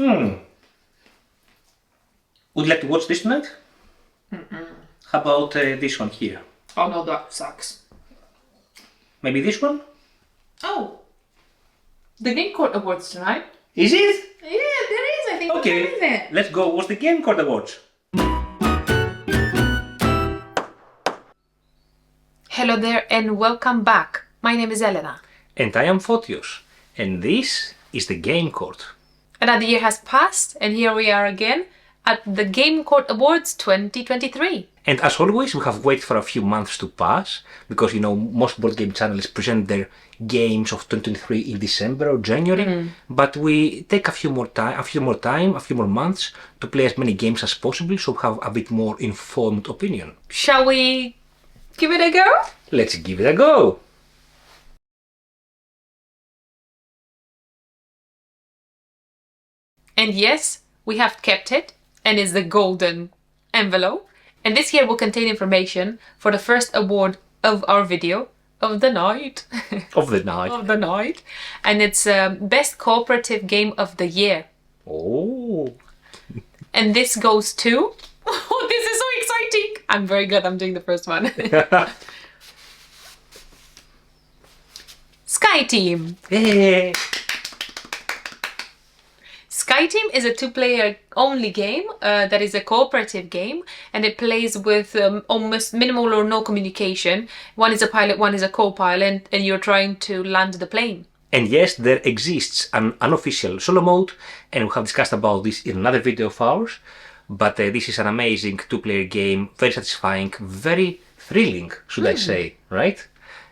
Would you like to watch this tonight? How about this one here? Oh no, that sucks. Maybe this one? Oh, the Game Court Awards tonight. Is it? Yeah, there is. I think. Okay, What time is it? let's go watch the Game Court Awards. Hello there and welcome back. My name is Elena. And I am Fotios, and this is the Game Court. Another year has passed and here we are again at the Game Court Awards 2023. And as always, we have waited for a few months to pass, because most board game channels present their games of 2023 in December or January, but we take a few more months to play as many games as possible, so we have a bit more informed opinion. Shall we give it a go? Let's give it a go! And yes, we have kept it, and it's the golden envelope. And this here will contain information for the first award of our video of the night. Of the night. Of the night. And it's Best Cooperative Game of the Year. Oh. And this goes to... Oh, this is so exciting! I'm very glad I'm doing the first one. Sky Team. Hey. Sky Team is a two-player only game that is a cooperative game, and it plays with almost minimal or no communication. One is a pilot, one is a co-pilot, and you're trying to land the plane. And yes, there exists an unofficial solo mode, and we have discussed about this in another video of ours, but this is an amazing two-player game, very satisfying, very thrilling, should I say, right?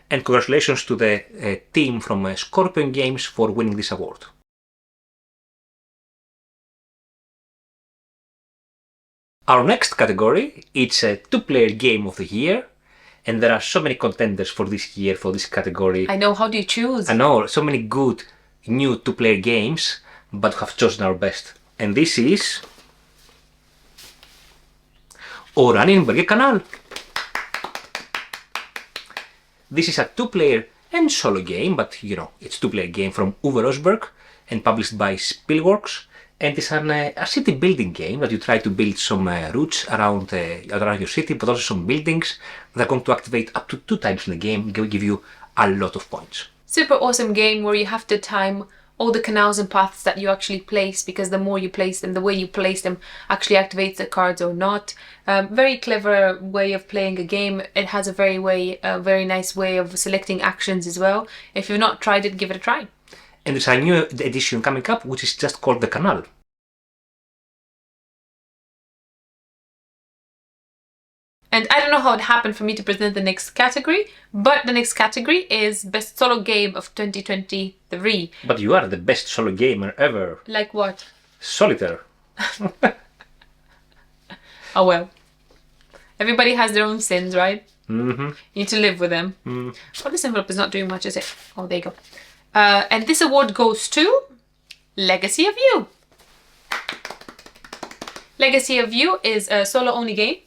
And congratulations to the team from Scorpion Games for winning this award. Our next category, it's a two-player game of the year, and there are so many contenders for this year, for this category. I know, how do you choose? I know, so many good new two-player games, but we have chosen our best. And this is... Oranienberger Kanal. This is a two-player and solo game, but it's two-player game from Uwe Rosberg and published by Spielworks. And it's a city building game that you try to build some routes around your city, but also some buildings that are going to activate up to 2 times in the game, give you a lot of points. Super awesome game where you have to time all the canals and paths that you actually place, because the more you place them, the way you place them actually activates the cards or not. Very clever way of playing a game. It has a very nice way of selecting actions as well. If you've not tried it, give it a try. And there's a new edition coming up, which is just called the Canal. And I don't know how it happened for me to present the next category, but the next category is Best Solo Game of 2023. But you are the best solo gamer ever. Like what? Solitaire. Oh well. Everybody has their own sins, right? Mm-hmm. You need to live with them. Oh, this envelope is not doing much, is it? Oh, there you go. And this award goes to Legacy of You. Legacy of You is a solo-only game.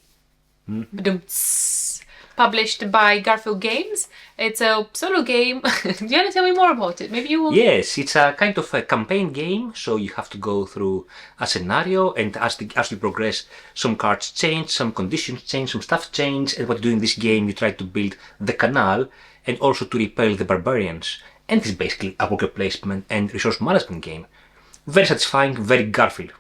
Published by Garfield Games. It's a solo game. Do you want to tell me more about it? Maybe you will. Yes, it's a kind of a campaign game, so you have to go through a scenario, and as you progress, some cards change, some conditions change, some stuff change, and what you do in this game, you try to build the canal and also to repel the barbarians. And it's basically a worker placement and resource management game. Very satisfying, very Garfield.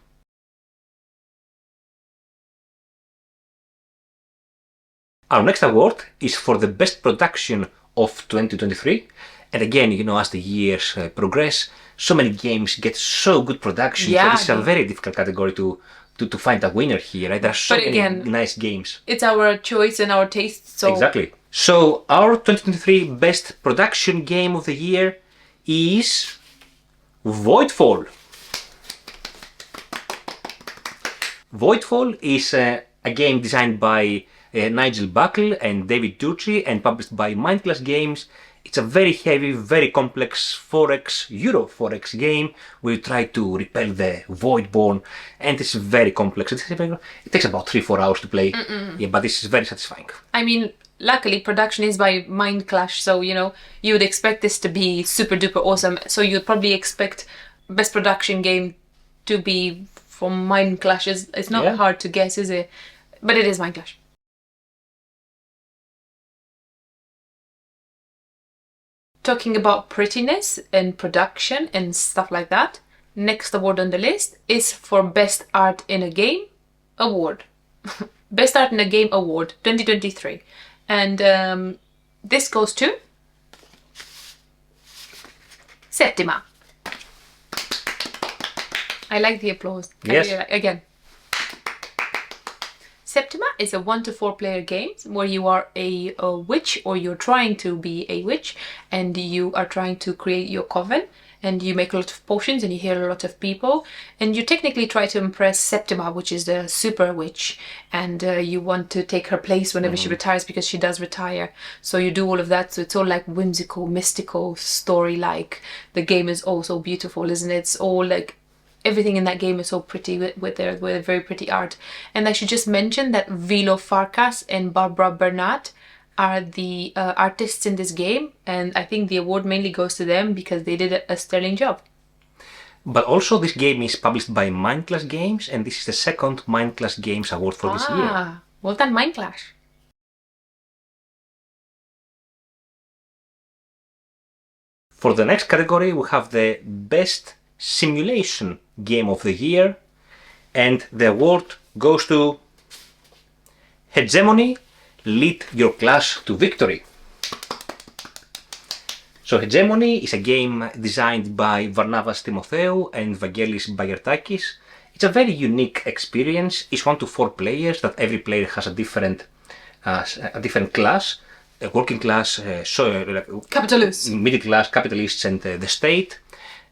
Our next award is for the best production of 2023. And again, as the years progress, so many games get so good production. Yeah, so this is a very difficult category to find a winner here, right? There are so many nice games. It's our choice and our taste, so... Exactly. So our 2023 best production game of the year is Voidfall. Voidfall is a game designed by Nigel Buckle and David Turczi and published by Mindclass Games. It's a very heavy, very complex Euro 4X game where you try to repel the Voidborn, and it's very complex. It takes about 3-4 hours to play, yeah, but this is very satisfying. I mean, luckily production is by Mindclash, so you would expect this to be super duper awesome, so you'd probably expect best production game to be from Mind Clash. It's not Yeah. hard to guess, is it? But it is Mind Clash. Talking about prettiness and production and stuff like that, next award on the list is for Best Art in a Game Award. Best Art in a Game Award 2023. And this goes to Settima. I like the applause. Yes. Again. Septima is a 1 to 4 player game where you are a witch, or you're trying to be a witch, and you are trying to create your coven, and you make a lot of potions and you heal a lot of people, and you technically try to impress Septima, which is the super witch, and you want to take her place whenever she retires, because she does retire. So you do all of that. So it's all like whimsical, mystical, story-like. The game is all so beautiful, isn't it? It's all like everything in that game is so pretty with very pretty art. And I should just mention that Vilo Farkas and Barbara Bernat are the artists in this game, and I think the award mainly goes to them because they did a sterling job. But also this game is published by Mind Clash Games, and this is the second Mind Clash Games award for this year. Well done, Mind Clash. For the next category, we have the Best Simulation Game of the Year, and the award goes to Hegemony, Lead Your Class to Victory. So Hegemony is a game designed by Varnavas Timotheou and Vangelis Bagertakis. It's a very unique experience. It's 1 to 4 players, that every player has a different class. A working class, Capitalists. middle class, capitalists, and the state.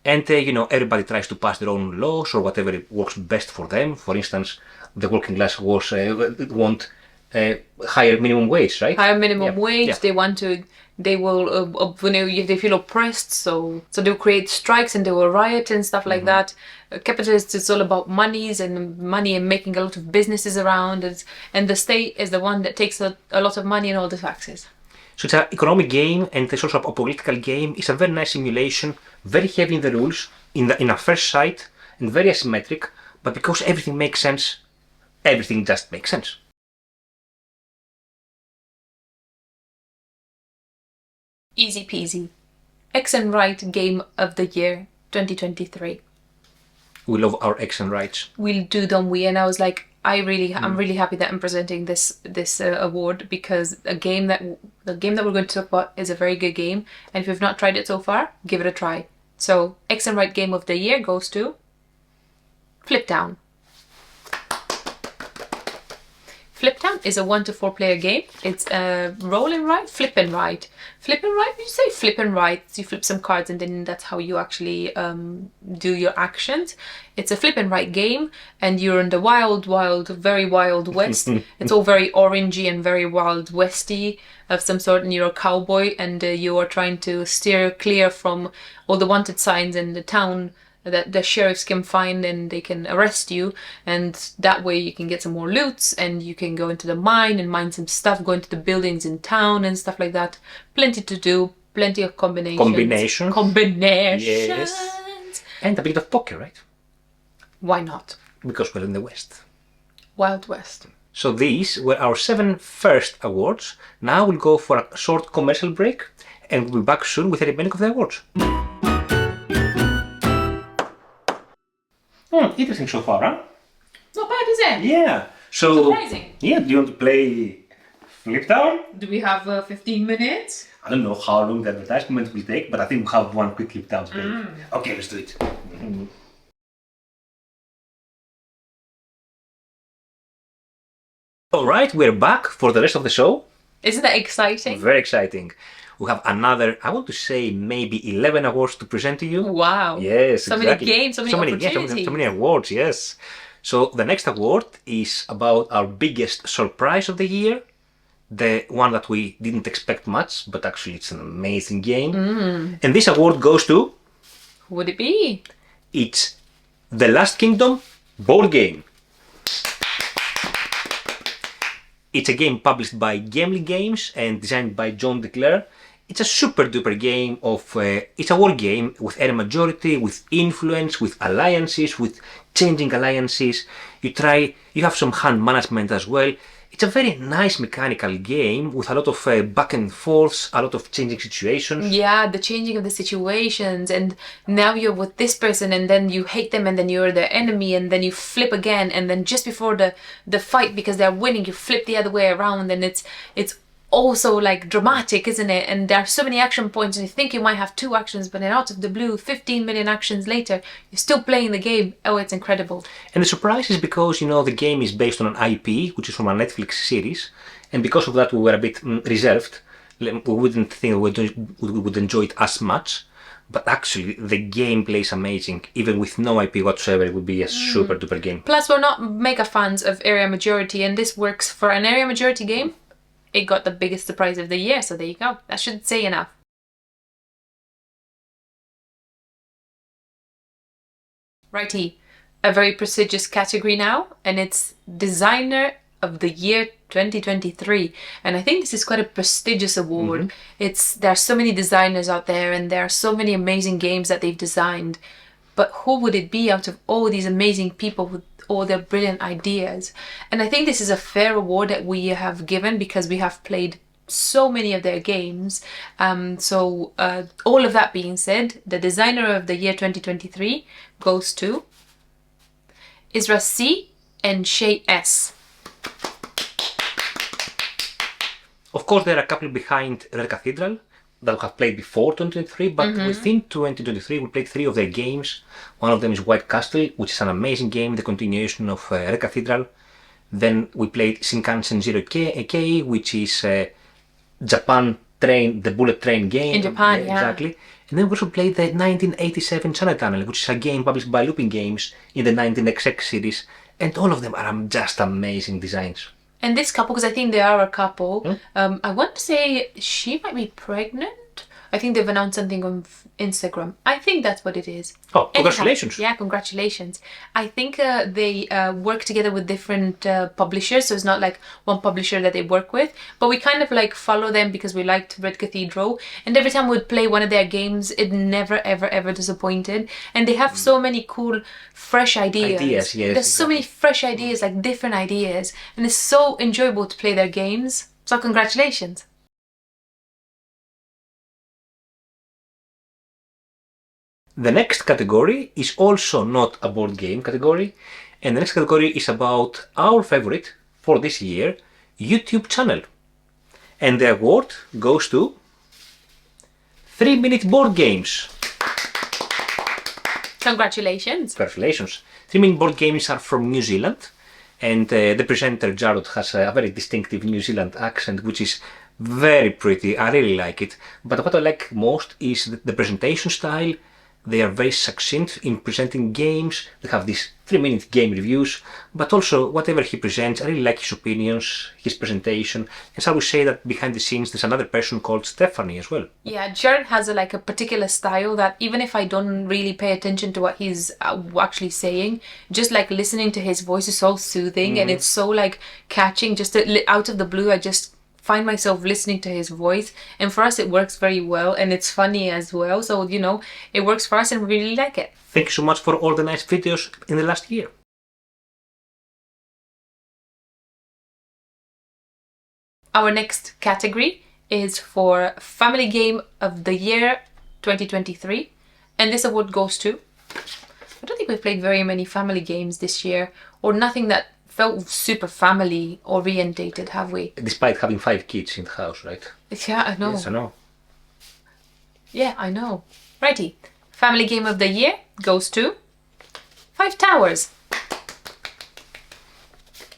And everybody tries to pass their own laws or whatever works best for them. For instance, the working class want higher minimum wage, right? Higher minimum wage. Yeah. They will, they feel oppressed, so they'll create strikes and they will riot and stuff like that. Capitalists, it's all about money and making a lot of businesses around, and the state is the one that takes a lot of money and all the taxes. So it's an economic game, and it's also a political game. It's a very nice simulation, very heavy in the rules, in a first sight, and very asymmetric. But because everything makes sense, everything just makes sense. Easy peasy. X and Right Game of the Year 2023. We love our X and rights. We'll do, don't we? And I was like, I'm really happy that I'm presenting this award, because the game that we're going to talk about is a very good game, and if you've not tried it so far, give it a try. So X and Right Game of the Year goes to Flip Down. Flip Down is a 1 to 4 player game. It's a roll and write, flip and write. Flip and write, you say flip and write. You flip some cards and then that's how you actually do your actions. It's a flip and write game, and you're in the very wild west. It's all very orangey and very wild westy of some sort, and you're a cowboy, and you are trying to steer clear from all the wanted signs in the town that the sheriffs can find, and they can arrest you, and that way you can get some more loots, and you can go into the mine and mine some stuff, go into the buildings in town and stuff like that. Plenty to do, plenty of combinations. Yes. And a bit of poker, right? Why not? Because we're in the West. Wild West. So these were our 7 first awards. Now we'll go for a short commercial break, and we'll be back soon with the remaining of the awards. Interesting so far, huh? Not bad, is it? Yeah. So, surprising. Yeah, do you want to play Flip Down? Do we have 15 minutes? I don't know how long the advertisement will take, but I think we'll have one quick Flip Down to play. Okay, let's do it. Alright, we're back for the rest of the show. Isn't that exciting? Very exciting. We have another, I want to say, maybe 11 awards to present to you. Wow. Yes, so exactly. many games, so many opportunities. So many awards, yes. So the next award is about our biggest surprise of the year. The one that we didn't expect much, but actually it's an amazing game. And this award goes to... Who would it be? It's The Last Kingdom board game. It's a game published by Gamely Games and designed by John DeClaire. it's a super duper game of, it's a war game with area majority, with influence, with alliances, with changing alliances. You have some hand management as well. It's a very nice mechanical game with a lot of back and forths, a lot of changing situations. Yeah, the changing of the situations, and now you're with this person, and then you hate them, and then you're their enemy, and then you flip again, and then just before the fight, because they're winning, you flip the other way around, and it's also like dramatic, isn't it? And there are so many action points, and you think you might have two actions, but then out of the blue, 15 million actions later, you're still playing the game. Oh, it's incredible. And the surprise is because, the game is based on an IP, which is from a Netflix series, and because of that we were a bit reserved. We wouldn't think we would enjoy it as much, but actually the gameplay is amazing. Even with no IP whatsoever, it would be a super duper game. Plus, we're not mega fans of area majority, and this works for an area majority game. It got the biggest surprise of the year, so there you go. That should say enough. Righty, a very prestigious category now, and it's Designer of the Year 2023. And I think this is quite a prestigious award. There are so many designers out there, and there are so many amazing games that they've designed. But who would it be out of all these amazing people with all their brilliant ideas? And I think this is a fair award that we have given because we have played so many of their games. All of that being said, the Designer of the Year 2023 goes to Isra C and Shay S. Of course, there are a couple behind Red Cathedral that we have played before 2023, but within 2023 we played 3 of their games. One of them is White Castle, which is an amazing game, the continuation of Red Cathedral. Then we played Shinkansen Zero K, which is Japan train, the bullet train game. In Japan, yeah. Exactly. And then we also played the 1987 Channel Tunnel, which is a game published by Looping Games in the 19XX series. And all of them are just amazing designs. And this couple, because I think they are a couple, I want to say she might be pregnant. I think they've announced something on Instagram. I think that's what it is. Oh, congratulations. Anyhow, yeah, congratulations. I think they work together with different publishers, so it's not like one publisher that they work with, but we kind of like follow them because we liked Red Cathedral, and every time we'd play one of their games, it never, ever, ever disappointed. And they have so many cool, fresh ideas. Yes, There's so many fresh ideas, like different ideas, and it's so enjoyable to play their games. So congratulations. The next category is also not a board game category, and the next category is about our favorite for this year, YouTube channel. And the award goes to 3-Minute Board Games. Congratulations. Congratulations. 3-Minute Board Games are from New Zealand, and the presenter Jarrod has a very distinctive New Zealand accent, which is very pretty. I really like it. But what I like most is the presentation style. They are very succinct in presenting games. They have these 3-minute game reviews, but also whatever he presents, I really like his opinions, his presentation. And shall we say that behind the scenes there's another person called Stephanie as well. Yeah, Jared has a particular style that even if I don't really pay attention to what he's actually saying, just like listening to his voice is so soothing and it's so catching. Just out of the blue, I just find myself listening to his voice, and for us it works very well, and it's funny as well, so it works for us and we really like it. Thank you so much for all the nice videos in the last year. Our next category is for Family Game of the Year 2023, and this award goes to, I don't think we've played very many family games this year, or nothing that felt super family orientated, have we? Despite having 5 kids in the house, right? Yeah, I know. Yes, I know. Yeah, I know. Righty. Family Game of the Year goes to 5 Towers.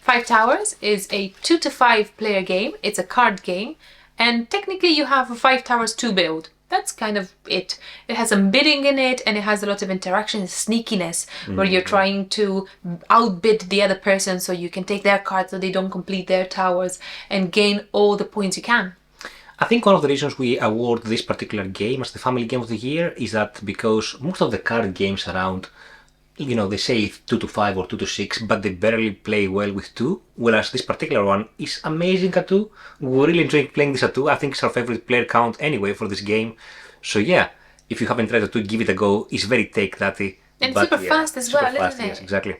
5 Towers is a 2 to 5 player game. It's a card game, and technically you have 5 towers to build. That's kind of it. It has some bidding in it, and it has a lot of interaction and sneakiness, where you're trying to outbid the other person so you can take their cards so they don't complete their towers and gain all the points you can. I think one of the reasons we award this particular game as the Family Game of the Year is that because most of the card games around you know, they say 2 to 5 or 2 to 6, but they barely play well with 2. Whereas this particular one is amazing at 2. We really enjoy playing this at 2. I think it's our favorite player count anyway for this game. So yeah, if you haven't tried it 2, give it a go. It's very take-thaty. And but, super fast as well, fast, isn't it? Yes, exactly.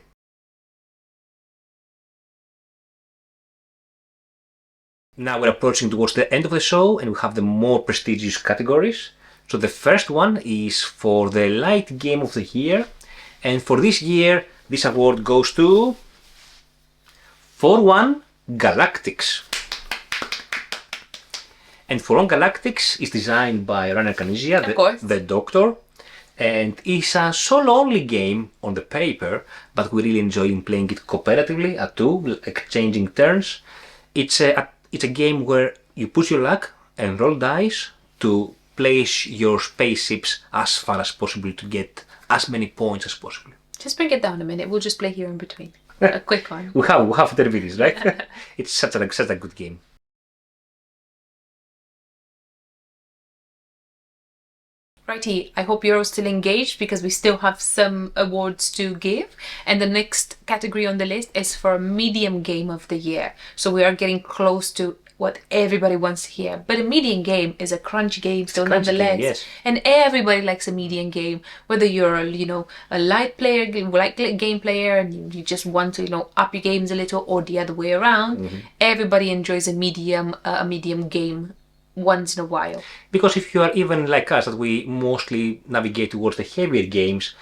Now we're approaching towards the end of the show and we have the more prestigious categories. So the first one is for the light game of the year. And for this year, this award goes to 4-1 Galactics. And 4-1 Galactics is designed by Rainer Canizia, the Doctor. And it's a solo-only game on the paper, but we really enjoy playing it cooperatively at 2, exchanging turns. It's a game where you put your luck and roll dice to place your spaceships as far as possible to get as many points as possible. Just bring it down a minute. We'll just play here in between. A quick one. we have derivatives, right? It's such a good game. Righty, I hope you're all still engaged because we still have some awards to give. And the next category on the list is for medium game of the year. So we are getting close to what everybody wants to hear. But a medium game is a crunchy game still nonetheless. Yes. And everybody likes a medium game. Whether you're a light player, light game player, and you just want to, up your games a little, or the other way around. Everybody enjoys a medium game once in a while. Because if you are even like us, that we mostly navigate towards the heavier games,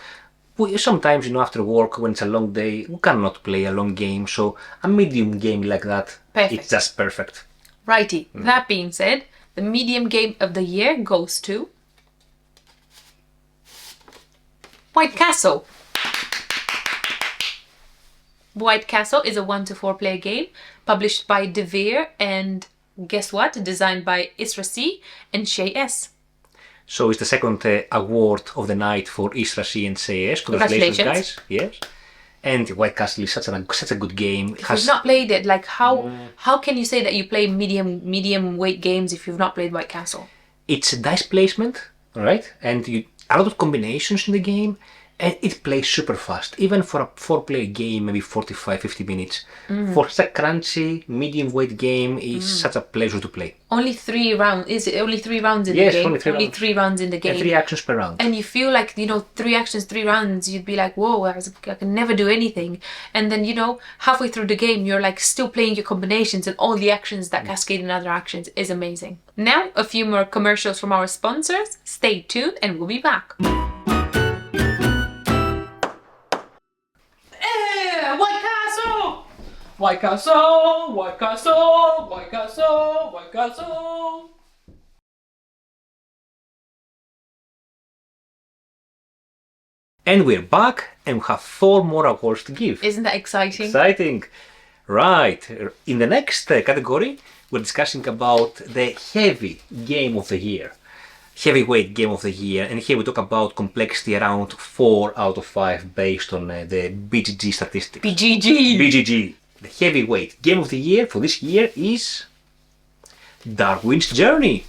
we sometimes, after work, when it's a long day, we cannot play a long game. So a medium game like that, it's just perfect. Righty. That being said, the medium game of the year goes to White Castle. White Castle is a 1 to 4 player game published by De Veer and guess what? Designed by Isra C and Shay S. So it's the second award of the night for Isra C and Shay S. Congratulations, guys. Yes. And White Castle is such a good game. If you've not played it, how can you say that you play medium weight games if you've not played White Castle? It's dice placement, right? And a lot of combinations in the game. And it plays super fast, even for a 4-player game, maybe 45-50 minutes. For such a crunchy, medium weight game, it's such a pleasure to play. Only 3 rounds. Is it only 3 rounds in the game? Yes, only 3 rounds in the game. And 3 actions per round. And you feel like, 3 actions, 3 rounds, you'd be like, whoa, I can never do anything. And then, halfway through the game, you're like still playing your combinations and all the actions that cascade in other actions is amazing. Now, a few more commercials from our sponsors. Stay tuned and we'll be back. White Castle, White Castle, White Castle, White Castle. And we're back and we have 4 more awards to give. Isn't that exciting? Exciting. Right. In the next category, we're discussing about the heavy game of the year. Heavyweight game of the year. And here we talk about complexity around 4 out of 5 based on the BGG statistics. BGG. The heavyweight game of the year for this year is Darwin's Journey.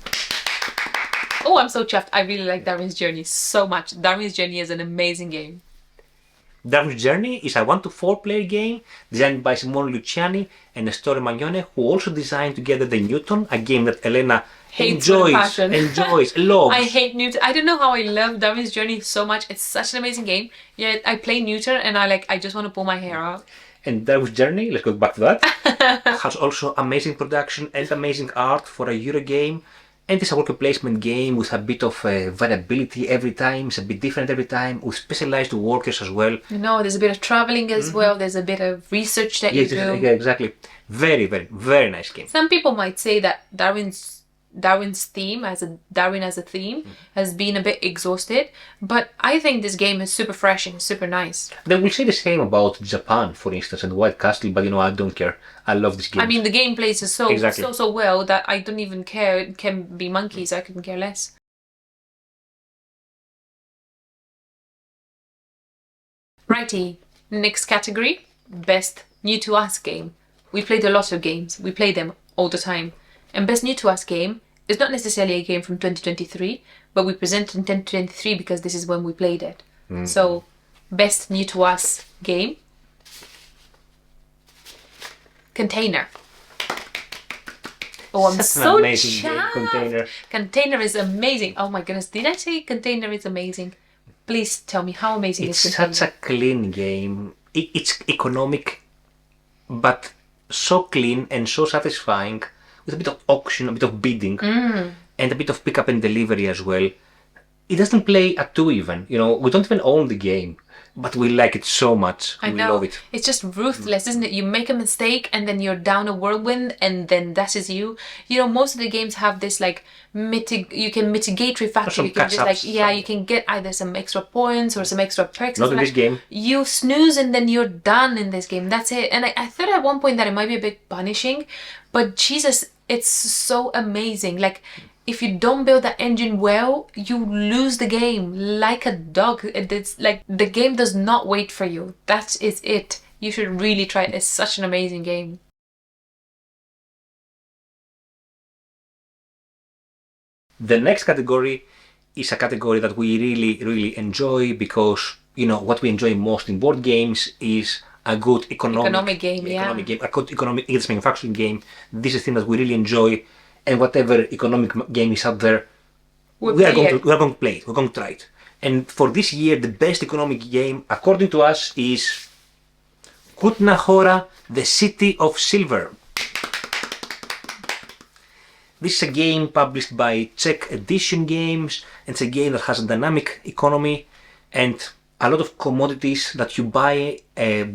Oh, I'm so chuffed. I really like Darwin's Journey so much. Darwin's Journey is an amazing game. Darwin's Journey is a 1 to 4 player game designed by Simone Luciani and Estore Magnone, who also designed together the Newton, a game that Elena enjoys, loves. I hate Newton. I don't know how I love Darwin's Journey so much. It's such an amazing game. Yeah, I play Newton and I just want to pull my hair out. And Darwin's Journey, let's go back to that, has also amazing production and amazing art for a Euro game. And it's a worker placement game with a bit of variability every time. It's a bit different every time, with specialized workers as well. There's a bit of traveling as well. There's a bit of research that you do. Yeah, exactly. Very, very, very nice game. Some people might say that Darwin's theme, Darwin as a theme, has been a bit exhausted, but I think this game is super fresh and super nice. They will say the same about Japan, for instance, and White Castle, but I don't care. I love this game. I mean, the game plays so well that I don't even care. It can be monkeys, I couldn't care less. Righty, next category, best new to us game. We played a lot of games. We play them all the time. And Best New to Us game is not necessarily a game from 2023, but we present in 2023 because this is when we played it. So best new to us game. Container. Oh, I'm Such an so amazing game, chuffed. Container. Container is amazing. Oh my goodness, did I say Container is amazing? Please tell me how amazing It's is Container. such a clean game. It's economic, but so clean and so satisfying, with a bit of auction, a bit of bidding, and a bit of pick up and delivery as well. It doesn't play at two even. We don't even own the game, but we like it so much. I We know. love it. It's just ruthless, isn't it? You make a mistake and then you're down a whirlwind and then that is you. Most of the games have this like you can mitigatory factor. some You can just catch-ups, you can get either some extra points or some extra perks. Not in this game. You snooze and then you're done in this game. That's it. And I thought at one point that it might be a bit punishing, but Jesus, it's so amazing. Like, if you don't build that engine well, you lose the game like a dog. It's like the game does not wait for you. That is it. You should really try it. It's such an amazing game. The next category is a category that we really, really enjoy because, what we enjoy most in board games is a good economic game, economic game, a good economic against manufacturing game. This is a thing that we really enjoy, and whatever economic game is out there, we are going to play it. We're going to try it. And for this year, the best economic game, according to us, is Kutna Hora, the City of Silver. This is a game published by Czech Edition Games, and it's a game that has a dynamic economy and a lot of commodities that you buy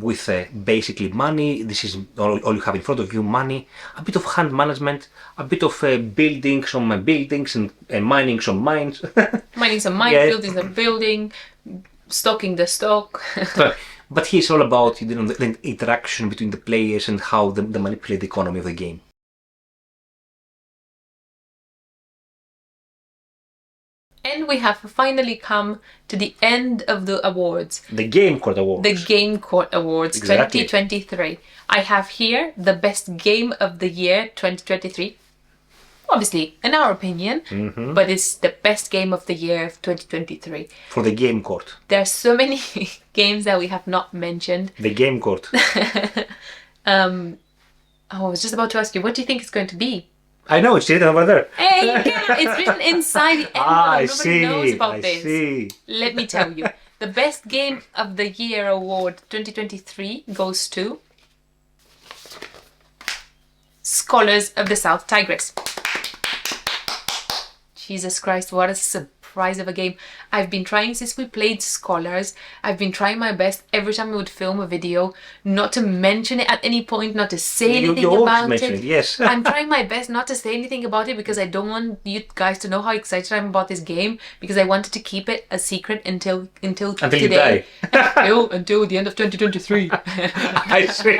with basically money. This is all you have in front of you, money, a bit of hand management, a bit of building some buildings and mining some mines. Mining some mines, building some building, stocking the stock. But here's all about the interaction between the players and how they manipulate the economy of the game. And we have finally come to the end of the awards. The Game Court Awards. The Game Court Awards 2023. I have here the best game of the year 2023. Obviously, in our opinion, but it's the best game of the year of 2023. For the Game Court. There are so many games that we have not mentioned. The Game Court. I was just about to ask you, what do you think it's going to be? I know, it's written over there. Hey, it's written inside the envelope. Nobody knows about this. See. Let me tell you. The Best Game of the Year Award 2023 goes to Scholars of the South Tigris. Jesus Christ, what a surprise of a game. I've been trying since we played Scholars. I've been trying my best every time we would film a video not to mention it at any point, not to say anything about it. Yes. I'm trying my best not to say anything about it because I don't want you guys to know how excited I am about this game, because I wanted to keep it a secret until today. You die. until the end of 2023. I see.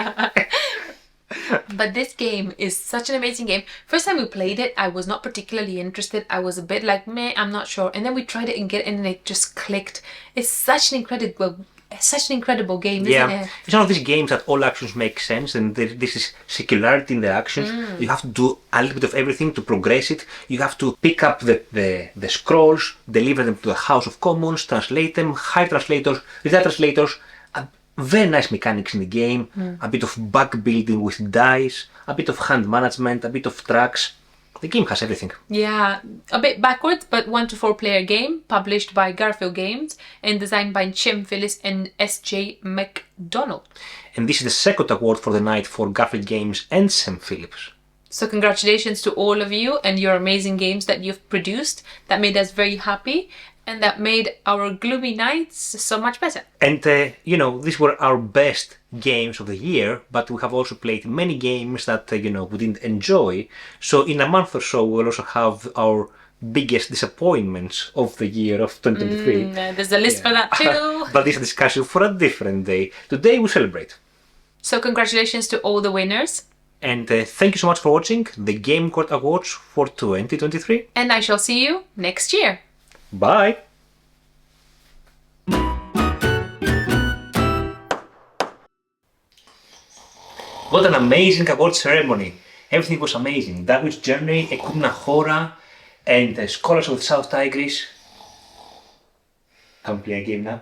But this game is such an amazing game. First time we played it, I was not particularly interested. I was a bit like, meh, I'm not sure. And then we tried it and it just clicked. It's such an incredible game, isn't it? It's one of these games that all actions make sense, and this is circularity in the actions. You have to do a little bit of everything to progress it. You have to pick up the scrolls, deliver them to the House of Commons, translate them, hire translators, retire translators. Very nice mechanics in the game, a bit of bug building with dice, a bit of hand management, a bit of tracks. The game has everything. Yeah, a bit backwards, but 1 to 4 player game, published by Garfield Games and designed by Jim Phillips and S.J. McDonald. And this is the second award for the night for Garfield Games and Sam Phillips. So congratulations to all of you and your amazing games that you've produced. That made us very happy. And that made our gloomy nights so much better. And, these were our best games of the year, but we have also played many games that, we didn't enjoy. So in a month or so, we'll also have our biggest disappointments of the year of 2023. There's a list for that too. But this is a discussion for a different day. Today we celebrate. So congratulations to all the winners. And thank you so much for watching the Game Court Awards for 2023. And I shall see you next year. Bye! What an amazing award ceremony! Everything was amazing. Darwin's Journey, Ekubna Hora, and Scholars of the South Tigris. Can we play a game now?